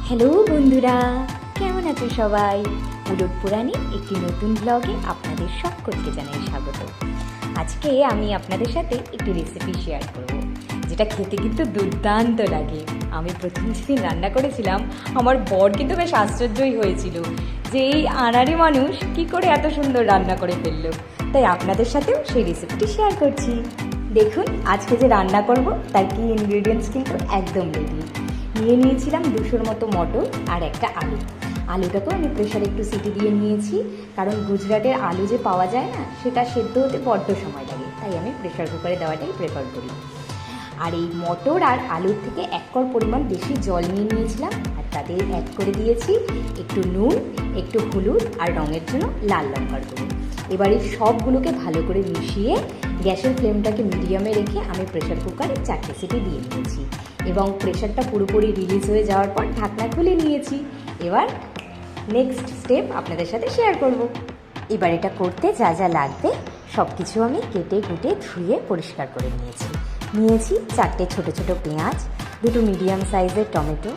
Hello বন্ধুরা, কেমন আছো সবাই? উলট পুরাণে একটি নতুন ব্লগে আপনাদের সকলকে জানাই স্বাগত। আজকে আমি আপনাদের সাথে একটি রেসিপি শেয়ার করব, যেটা খেতে কিন্তু দুর্দান্ত লাগে। আমি প্রথম যেদিন রান্না করেছিলাম, আমার বর কিন্তু বেশ আশ্চর্যই হয়েছিল যে এই আনাড়ি মানুষ কি করে এত সুন্দর রান্না করে ফেললো। তাই আপনাদের সাথেও সেই রেসিপিটি শেয়ার করছি। দেখুন আজকে যে রান্না করব তার কি ইনগ্রিডিয়েন্টস কিন্তু একদম রেডি। নিয়েছিলাম 200 মতো মটর আর একটা আলু। আলুটাকেও আমি প্রেশারে একটু সিটি দিয়ে নিয়েছি, কারণ গুজরাটের আলু যে পাওয়া যায় না, সেটা সেদ্ধ হতে বড্ড সময় লাগে, তাই আমি প্রেশার কুকারে দেওয়াটাই প্রেফার করি। আর এই মটর আর আলুর থেকে 1 কড় পরিমাণ বেশি জল নিয়েছিলাম, আর তাতে অ্যাড করে দিয়েছি একটু নুন, একটু হলুদ আর রঙের জন্য লাল লঙ্কার গুঁড়ো। এবার এই সবগুলোকে ভালো করে মিশিয়ে গ্যাসের ফ্লেমটাকে মিডিয়ামে রেখে আমি প্রেশার কুকারে 4টে সিটি দিয়ে নিয়েছি এবং প্রেশারটা পুরোপুরি রিলিজ হয়ে যাওয়ার পর ঢাকনা খুলে নিয়েছি। এবার নেক্সট স্টেপ আপনাদের সাথে শেয়ার করব। এবার এটা করতে যা যা লাগবে সব কিছু আমি কেটে কুটে ধুয়ে পরিষ্কার করে নিয়েছি 4টে ছোটো ছোটো পেঁয়াজ, 2টো মিডিয়াম সাইজের টমেটো,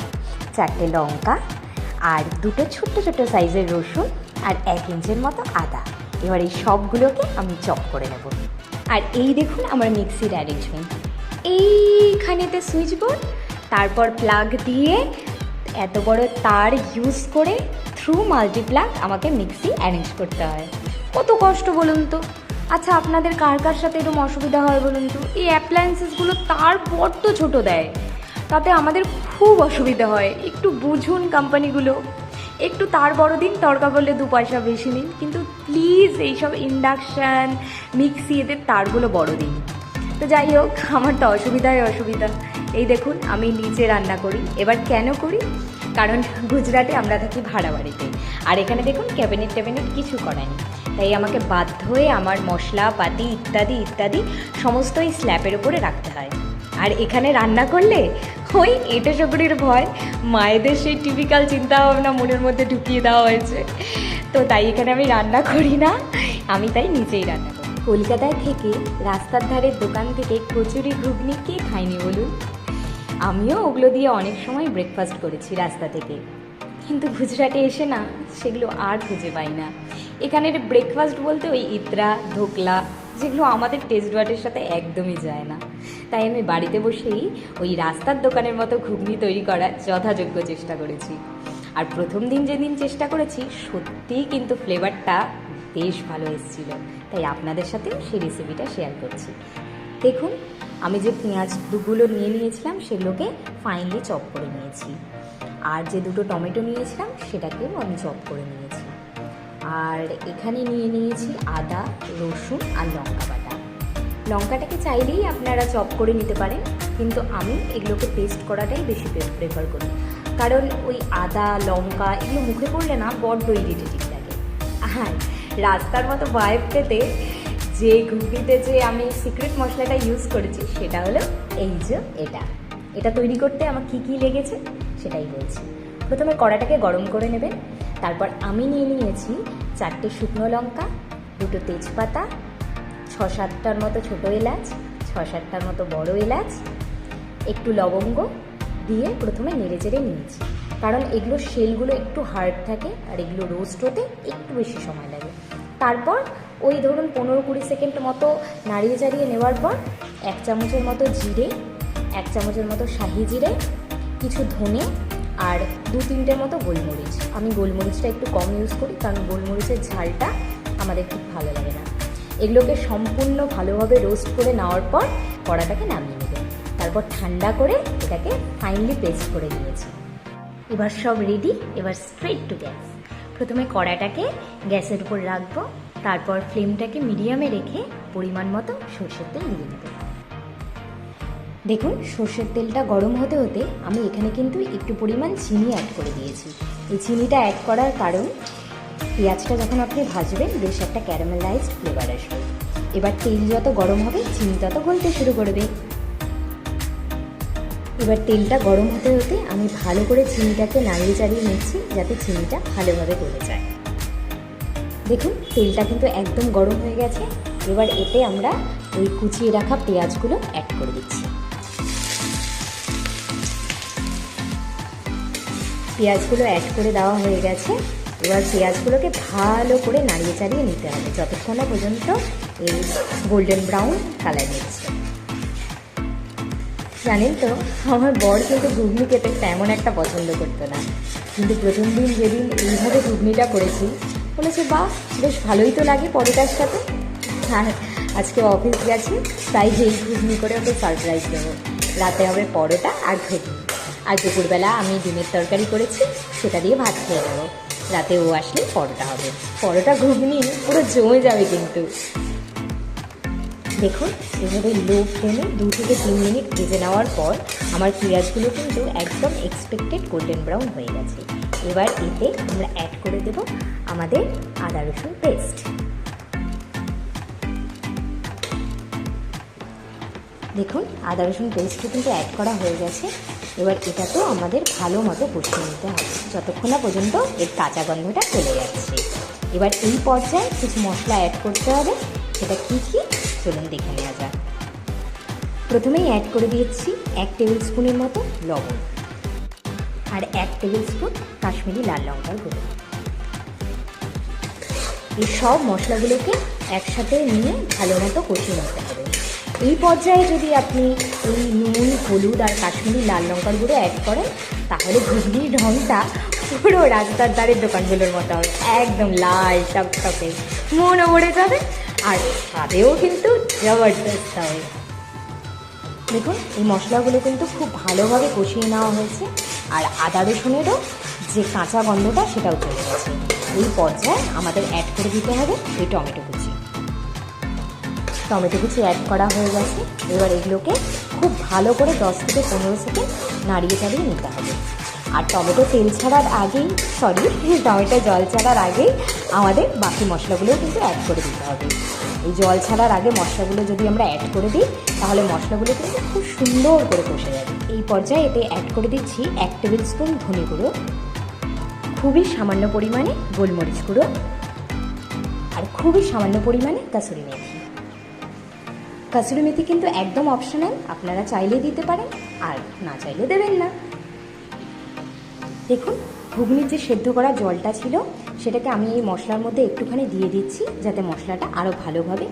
4টে লঙ্কা আর 2টো ছোট্টো ছোটো সাইজের রসুন আর 1 ইঞ্চের মতো আদা। এবার এই সবগুলোকে আমি চপ করে নেব। আর এই দেখুন আমার মিক্সির অ্যারেঞ্জমেন্ট। এইখানেতে সুইচ বোর্ড, তারপর প্লাগ দিয়ে এত বড় তার ইউজ করে থ্রু মাল্টিপ্লাগ আমাকে মিক্সি অ্যারেঞ্জ করতে হয়। কত কষ্ট বলুন তো। আচ্ছা, আপনাদের কার কার সাথে এরকম অসুবিধা হয় বলুন তো? এই অ্যাপ্লায়েন্সেসগুলো তার বড্ড ছোটো দেয়, তাতে আমাদের খুব অসুবিধা হয়। একটু বুঝুন কোম্পানিগুলো, একটু তার বড় দিন, দরকার পড়লে 2 পয়সা বেশি নিন, কিন্তু প্লিজ এইসব ইন্ডাকশান মিক্সি এদের তারগুলো বড় দিন। তো যাই হোক, আমার তো অসুবিধাই অসুবিধা। এই দেখুন আমি নিচে রান্না করি। এবার কেন করি? কারণ গুজরাটে আমরা থাকি ভাড়া বাড়িতে, আর এখানে দেখুন ক্যাবিনেট কিছু করা নেই, তাই আমাকে বাধ্য হয়ে আমার মশলাপাতি ইত্যাদি ইত্যাদি সমস্ত এই স্ল্যাপের উপরে রাখতে হয়। আর এখানে রান্না করলে ওই এঁটো চকরির ভয়, মায়েদের সেই টিপিক্যাল চিন্তাভাবনা মনের মধ্যে ঢুকিয়ে দেওয়া হয়েছে। তো তাই এখানে আমি রান্না করি না, আমি তাই নিচেই রান্না করি। কলকাতায় থেকে রাস্তার ধারের দোকান থেকে কচুরি ঘুগনি কে খায়নি বলুন? আমিও ওগুলো দিয়ে অনেক সময় ব্রেকফাস্ট করেছি রাস্তা থেকে, কিন্তু গুজরাটে এসে না সেগুলো আর খুঁজে পাই না। এখানের ব্রেকফাস্ট বলতে ওই ইতরা ধোকলা, যেগুলো আমাদের টেস্ট বাডের সাথে একদমই যায় না। তাই আমি বাড়িতে বসেই ওই রাস্তার দোকানের মতো ঘুগনি তৈরি করার যথাযোগ্য চেষ্টা করেছি। আর প্রথম দিন যেদিন চেষ্টা করেছি, সত্যিই কিন্তু ফ্লেভারটা বেশ ভালো এসেছিল, তাই আপনাদের সাথে সেই রেসিপিটা শেয়ার করছি। দেখুন আমি যে পেঁয়াজ দুগুলো নিয়েছিলাম সেগুলোকে ফাইনলি চপ করে নিয়েছি, আর যে 2টো টমেটো নিয়েছিলাম সেটাকেও আমি চপ করে নিয়েছি, আর এখানে নিয়েছি আদা, রসুন আর লঙ্কা বাটা। লঙ্কাটাকে চাইলেই আপনারা চপ করে নিতে পারেন, কিন্তু আমি এগুলোকে পেস্ট করাটাই বেশি প্রেফার করি, কারণ ওই আদা লঙ্কা এগুলো মুখে পড়লে না বড্ড ইরিটেটিং লাগে। হ্যাঁ, রাস্তার মতো ভাইব পেতে যে ঘুগনিতে যে আমি সিক্রেট মশলাটা ইউজ করেছি সেটা হলো এই যে এটা তৈরি করতে আমার কী লেগেছে সেটাই বলছি। প্রথমে কড়াটাকে গরম করে নেবেন, তারপর আমি নিয়েছি 4টে শুকনো লঙ্কা, 2টো তেজপাতা, 6-7টার মতো ছোটো এলাচ, 6-7টার মতো বড় এলাচ, একটু লবঙ্গ দিয়ে প্রথমে নেড়ে চেড়ে নিয়েছি, কারণ এগুলো শেলগুলো একটু হার্ড থাকে আর এগুলো রোস্ট হতে একটু বেশি সময় লাগে। তারপর ওই ধরুন 15-20 সেকেন্ড মতো নাড়িয়ে চাড়িয়ে নেওয়ার পর 1 চামচের মতো জিরে, 1 চামচের মতো শাহি জিরে, কিছু ধনে আর 2-3টের মতো গোলমরিচ। আমি গোলমরিচটা একটু কম ইউজ করি, কারণ গোলমরিচের ঝালটা আমাদের খুব ভালো লাগে না। এগুলোকে সম্পূর্ণ ভালোভাবে রোস্ট করে নেওয়ার পর কড়াটাকে নামিয়ে নেবেন, তারপর ঠান্ডা করে এটাকে ফাইনলি পেস্ট করে নিয়েছি। এবার সব রেডি, এবার স্ট্রেট টু গ্যাস। প্রথমে কড়াটাকে গ্যাসের উপর রাখবো, তারপর ফ্লেমটাকে মিডিয়ামে রেখে পরিমাণ মতো সরষের তেল দিয়ে দেবো। দেখুন সরষের তেলটা গরম হতে হতে আমি এখানে কিন্তু একটু পরিমাণ চিনি অ্যাড করে দিয়েছি। এই চিনিটা অ্যাড করার কারণ পেঁয়াজটা যখন আপনি ভাজবেন বেশ একটা ক্যারামেলাইজড ফ্লেভার আসবে। এবার তেল যত গরম হবে চিনি তত গলতে শুরু করবে। এবার তেলটা গরম হতে হতে আমি ভালো করে চিনিটাকে নাড়িয়ে চাড়িয়ে নিচ্ছি, যাতে চিনিটা ভালোভাবে গলে যায়। দেখুন তেলটা কিন্তু একদম গরম হয়ে গেছে। এবার এতে আমরা ওই কুচিয়ে রাখা পেঁয়াজগুলো অ্যাড করে দিচ্ছি। পেঁয়াজগুলো অ্যাড করে দেওয়া হয়ে গেছে। এবার পেঁয়াজগুলোকে ভালো করে নাড়িয়ে চাড়িয়ে নিতে হবে যতক্ষণ না পর্যন্ত এই গোল্ডেন ব্রাউন কালার নিচ্ছে। জানেন তো, আমার বর কিন্তু ঘুগনি খেতে তেমন একটা পছন্দ করতো না, কিন্তু প্রথম দিন যেদিন এইভাবে ঘুগনিটা করেছি বলেছে বাহ, বেশ ভালোই তো লাগে পরোটার সাথে। আর আজকে অফিস গেছে, তাই এই ঘুগনি করে ওকে সারপ্রাইজ দেবো। রাতে হবে পরোটা আর ঘুগনি, আর দুপুরবেলা আমি ডিমের তরকারি করেছি, সেটা দিয়ে ভাত খেয়ে নেবো। রাতে ও আসলে পরোটা হবে, পরোটা ঘুগনি পুরো জমে যাবে কিন্তু। দেখুন, এভাবে লো ফ্লেমে 2 থেকে 3 মিনিট ভেজে নেওয়ার পর আমার পেঁয়াজগুলো কিন্তু একদম এক্সপেক্টেড গোল্ডেন ব্রাউন হয়ে গেছে। এবার এতে আমরা অ্যাড করে দেব আমাদের আদা রসুন পেস্ট। দেখুন, আদা রসুন পেস্টও কিন্তু অ্যাড করা হয়ে গেছে। এবার এটাকেও আমাদের ভালো মতো কষিয়ে নিতে হবে যতক্ষণ না পর্যন্ত এর কাঁচা গন্ধটা চলে যাচ্ছে। এবার এই পর্যায়ে কিছু মশলা অ্যাড করতে হবে, সেটা কী কী চলুন দেখে নেওয়া যাক। প্রথমেই অ্যাড করে দিয়েছি 1 টেবিল স্পুনের মতো লবণ আর 1 টেবিল স্পুন কাশ্মীরি লাল লঙ্কার গুঁড়ো। এই সব মশলাগুলোকে একসাথে নিয়ে ভালো মতো কষিয়ে নিতে হবে। এই পর্যায়ে যদি আপনি এই নুন, হলুদ আর কাশ্মীরি লাল লঙ্কার গুঁড়ো অ্যাড করেন, তাহলে ঘুগনির ঢংটা পুরো রাস্তার ধারের দোকানগুলোর মতো হবে, একদম লাল টকটকে, মনও ভরে যাবে আর স্বাদেও কিন্তু জবরদস্ত হবে। দেখুন, এই মশলাগুলো কিন্তু খুব ভালোভাবে কষিয়ে নেওয়া হয়েছে আর আদা রসুনেরও যে কাঁচা গন্ধটা সেটাও চলে গেছে। এই পর্যায়ে আমাদের অ্যাড করে দিতে হবে এই টমেটো কুচি। টমেটো কুচি অ্যাড করা হয়ে গেছে। এবার এগুলোকে খুব ভালো করে 10 থেকে 15 সেকেন্ড নাড়িয়ে চাড়িয়ে নিতে হবে। আর টমেটো তেল ছাড়ার আগেই টমেটো জল ছাড়ার আগেই আমাদের বাকি মশলাগুলোও কিন্তু অ্যাড করে দিতে হবে। এই জল ছাড়ার আগে মশলাগুলো যদি আমরা অ্যাড করে দিই, তাহলে মশলাগুলো কিন্তু খুব সুন্দর করে কষে যাবে। এই পর্যায়ে এতে অ্যাড করে দিচ্ছি 1 টেবিল স্পুন ধনে গুঁড়ো, খুবই সামান্য পরিমাণে গোলমরিচ গুঁড়ো আর খুবই সামান্য পরিমাণে কাসুরি মেথি। কাসুরি মেথি কিন্তু একদম অপশনাল, আপনারা চাইলে দিতে পারেন আর না চাইলে দেবেন না। দেখুন, ঘুগনির যে সেদ্ধ করা জলটা ছিল সেটাকে আমি এই মশলার মধ্যে একটুখানি দিয়ে দিচ্ছি, যাতে মশলাটা আরও ভালোভাবে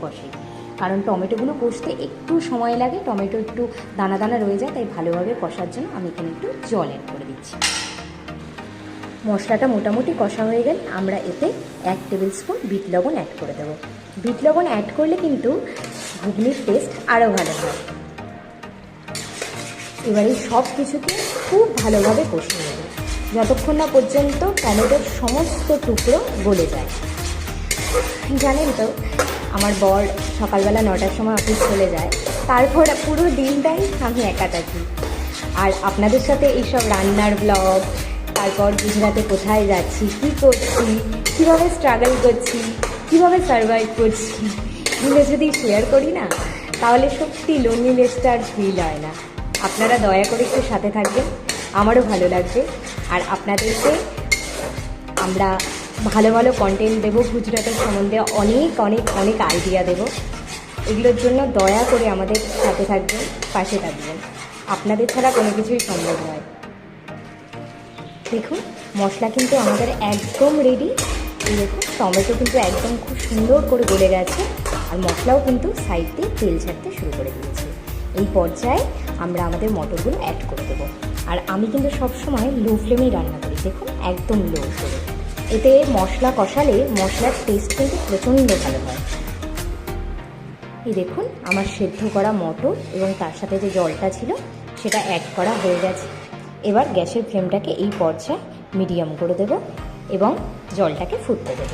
কষে। কারণ টমেটোগুলো কষতে একটু সময় লাগে, টমেটো একটু দানা দানা রয়ে যায়, তাই ভালোভাবে কষার জন্য আমি এখানে একটু জল অ্যাড করে দিচ্ছি। মশলাটা মোটামুটি কষা হয়ে গেলে আমরা এতে 1 টেবিল স্পুন বিট লবণ অ্যাড করে দেবো। বিট লবণ অ্যাড করলে কিন্তু ঘুগনির টেস্ট আরও ভালো হয়। এবার এই সব কিছুকে খুব ভালোভাবে কষিয়ে নেব যতক্ষণ না পর্যন্ত টমেটোর সমস্ত টুকরো গলে যায়। জানেন তো, আমার বর সকালবেলা 9টার সময় অফিস চলে যায়, তারপর পুরো দিনটাই আমি একা থাকি। আর আপনাদের সাথে এইসব রান্নার ব্লগ, তারপর গুজরাটে কোথায় যাচ্ছি, কী করছি, কীভাবে স্ট্রাগল করছি, কীভাবে সার্ভাইভ করছি, এগুলো যদি শেয়ার করি না, তাহলে সত্যি লোনলিনেসটা আর ফিল হয় না। আপনারা দয়া করে একটু সাথে থাকবেন, আমারও ভালো লাগবে। আর আপনাদেরকে আমরা ভালো ভালো কন্টেন্ট দেবো, গুজরাটের সম্বন্ধে অনেক অনেক অনেক আইডিয়া দেবো। এগুলোর জন্য দয়া করে আমাদের সাথে থাকবেন, পাশে থাকবেন। আপনাদের ছাড়া কোনো কিছুই সম্ভব নয়। দেখুন, মশলা কিন্তু আমাদের একদম রেডি। এই দেখুন, টমেটো কিন্তু একদম খুব সুন্দর করে গলে গেছে আর মশলাও কিন্তু সাইড দিয়ে তেল ছাড়তে শুরু করে দিয়েছে। এই পর্যায়ে আমরা আমাদের মটরগুলো অ্যাড করে দেবো। আর আমি কিন্তু সবসময় লো ফ্লেমেই রান্না করি, দেখুন একদম লো করে। এতে মশলা কষালে মশলার টেস্ট কিন্তু প্রচণ্ড ভালো হয়। এই দেখুন, আমার সেদ্ধ করা মটর এবং তার সাথে যে জলটা ছিল সেটা অ্যাড করা হয়ে গেছে। এবার গ্যাসের ফ্লেমটাকে এই পর্যায়ে মিডিয়াম করে দেব এবং জলটাকে ফুটতে দেব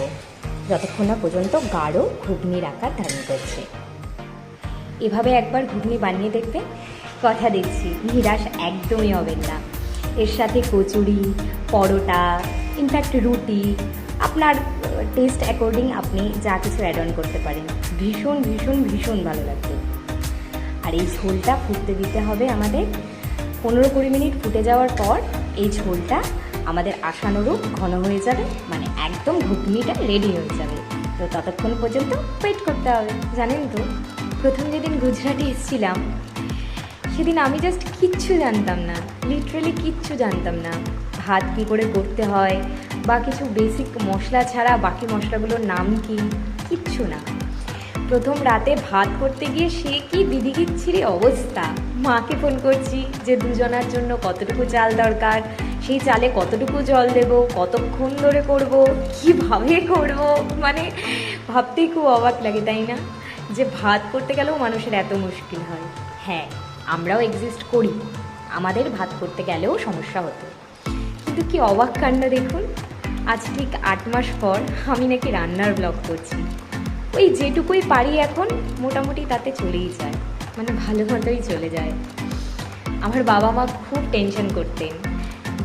যতক্ষণ না পর্যন্ত গাঢ় ঘুগনির আকার ধারণ করছে। এভাবে একবার ঘুগনি বানিয়ে দেখবেন, কথা দিচ্ছি নিরাশ একদমই হবেন না। এর সাথে কচুরি, পরোটা, ইনফ্যাক্ট রুটি, আপনার টেস্ট অ্যাকর্ডিং আপনি যা কিছু অ্যাড অন করতে পারেন। ভীষণ ভীষণ ভীষণ ভালো লাগবে। আর এই ঝোলটা ফুটতে দিতে হবে আমাদের 15-20 মিনিট। ফুটে যাওয়ার পর এই ঝোলটা আমাদের আশানুরূপ ঘন হয়ে যাবে, মানে একদম ঘুগনিটা রেডি হয়ে যাবে। তো ততক্ষণ পর্যন্ত ওয়েট করতে হবে। জানেন তো, প্রথম যেদিন গুজরাটে এসেছিলাম সেদিন আমি জাস্ট কিচ্ছু জানতাম না, লিটারেলি কিচ্ছু জানতাম না। ভাত কী করে করতে হয় বা কিছু বেসিক মশলা ছাড়া বাকি মশলাগুলোর নাম কি, কিচ্ছু না। প্রথম রাতে ভাত করতে গিয়ে সে কি বিধিকিচ্ছিরি অবস্থা। মাকে ফোন করছি যে দুজনার জন্য কতটুকু চাল দরকার, সেই চালে কতটুকু জল দেব, কতক্ষণ ধরে করব, কিভাবে করব, মানে ভাবতেই খুব অবাক লাগে, তাই না? যে ভাত করতে গেলেও মানুষের এত মুশকিল হয়। হ্যাঁ, আমরাও এক্সিস্ট করি, আমাদের ভাত করতে গেলেও সমস্যা হতো। কিন্তু কি অবাক কাণ্ড দেখুন, আজ ঠিক 8 মাস পর আমি নাকি রান্নার ব্লগ করছি। ওই যেটুকুই পারি এখন মোটামুটি তাতে চলেই যায়, মানে ভালো মতোই চলে যায়। আমার বাবা মা খুব টেনশন করতেন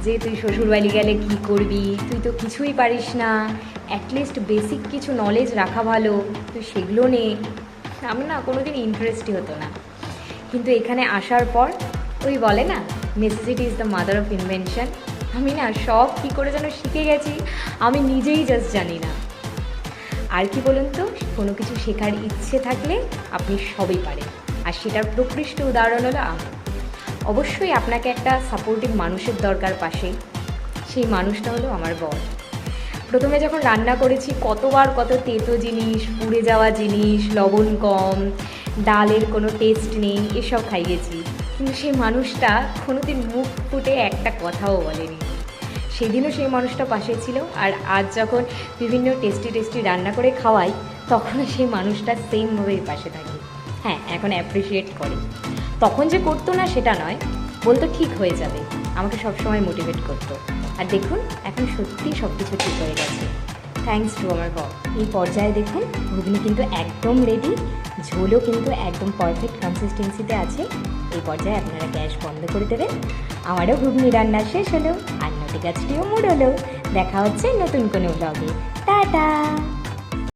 যে তুই শ্বশুরবাড়ি গেলে কী করবি, তুই তো কিছুই পারিস না, অ্যাটলিস্ট বেসিক কিছু নলেজ রাখা ভালো, তুই সেগুলো নে। আমার না কোনোদিন ইন্টারেস্টই হতো না, কিন্তু এখানে আসার পর ওই বলে না, necessity is the mother of invention. আমি না সব কী করে যেন শিখে গেছি, আমি নিজেই জাস্ট জানি না। আর কি বলুন তো, কোনো কিছু শেখার ইচ্ছে থাকলে আপনি সবই পারেন, আর সেটার প্রকৃষ্ট উদাহরণ হলো আমি। অবশ্যই আপনাকে একটা সাপোর্টিভ মানুষের দরকার পাশে, সেই মানুষটা হলো আমার বর। প্রথমে যখন রান্না করেছি কতবার কত তেতো জিনিস, পুড়ে যাওয়া জিনিস, লবণ কম, ডালের কোনো টেস্ট নেই, এসব খাইয়েছি, কিন্তু সেই মানুষটা কোনোদিন মুখ ফুটে একটা কথাও বলেনি। সেদিনও সেই মানুষটা পাশে ছিল, আর আজ যখন বিভিন্ন টেস্টি রান্না করে খাওয়াই তখনও সেই মানুষটা সেমভাবেই পাশে থাকে। হ্যাঁ, এখন অ্যাপ্রিসিয়েট করে, তখন যে করতো না সেটা নয়, বলতো ঠিক হয়ে যাবে, আমাকে সবসময় মোটিভেট করতো। আর দেখুন এখন সত্যিই সব কিছু ঠিক হয়ে গেছে, থ্যাঙ্কস টু আমার বর। এই পর্যায়ে দেখুন ঘুগনি কিন্তু একদম রেডি, ঝোলও কিন্তু একদম পারফেক্ট কনসিস্টেন্সিতে আছে। এই পর্যায়ে আপনারা গ্যাস বন্ধ করে দেবেন। আমারও ঘুগনি রান্না শেষ হলো, আর নটি গাছটিও মুড় হলো। দেখা হচ্ছে নতুন কোনো ব্লগে। টাটা।